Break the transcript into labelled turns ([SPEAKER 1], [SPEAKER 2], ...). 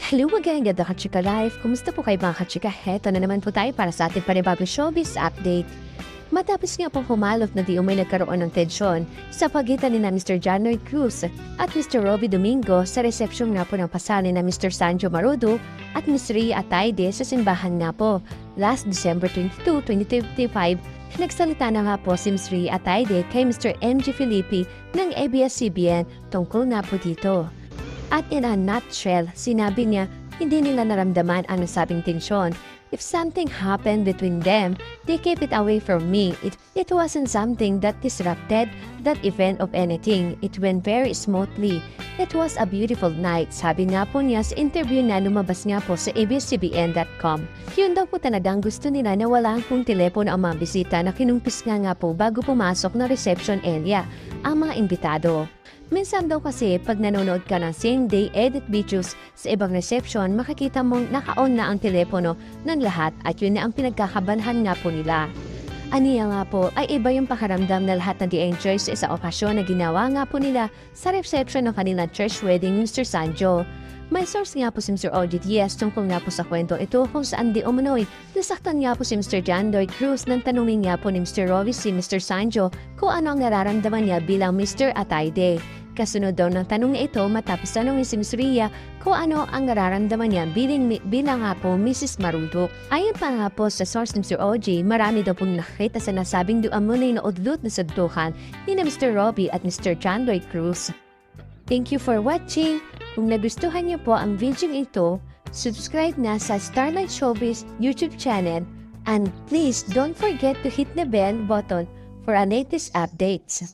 [SPEAKER 1] Hello again, ganda Kachika Life. Kumusta po kayo mga Kachika? Heto na naman po tayo para sa ating panibagong showbiz update. Matapos nga pong humalot na di umay nagkaroon ng tensyon sa pagitan ni na Mr. John Lloyd Cruz at Mr. Robbie Domingo sa resepsyon nga po ng pasal ni na Mr. Sanjo Marudo at Ms. Rhea Atayde sa simbahan nga po. Last December 22, 2025, nagsalita na nga po si Ms. Rhea Atayde kay Mr. MG Felipe ng ABS-CBN tungkol nga po dito. At in a nutshell, sinabi niya hindi nila naramdaman ang nasabing tensyon. If something happened between them, they keep it away from me. It wasn't something that disrupted that event of anything. It went very smoothly. It was a beautiful night. Sabi nga po niya sa interview na lumabas nga po sa abscbn.com. Yun daw po talagang gusto nila na wala pong telepono ang mga bisita na kinumpis nga po bago pumasok na reception area ang mga imbitado. Minsan daw kasi pag nanonood ka ng same day edit videos sa ibang reception, makikita mong naka-on na ang telepono ng lahat at yun na ang pinagkakabanhan nga po nila. Aniya nga po ay iba yung pakaramdam na lahat na di-enjoy sa isang okasyon na ginawa nga po nila sa reception ng kanilang church wedding ni Mr. Sanjo. May source nga po si Mr. OG Diaz tungkol nga po sa kwento ito kung saan di umano'y nasaktan nga po si Mr. John Lloyd Cruz nang tanungin nga po ni Mr. Robbie si Mr. Sanjo kung ano ang nararamdaman niya bilang Mr. Atayde. Kasunod daw ng tanong ito matapos tanongin si Ms. Rhea kung ano ang nararamdaman niya bilang nga po Mrs. Marudo. Ayon pa nga po sa source ni Mr. OG, marami daw pong nakita sa nasabing doon mo na naudlot na suntukan ni na Mr. Robbie at Mr. John Lloyd Cruz. Thank you for watching. Kung nagustuhan niyo po ang video ito, subscribe na sa Starlight Showbiz YouTube channel and please don't forget to hit the bell button for our latest updates.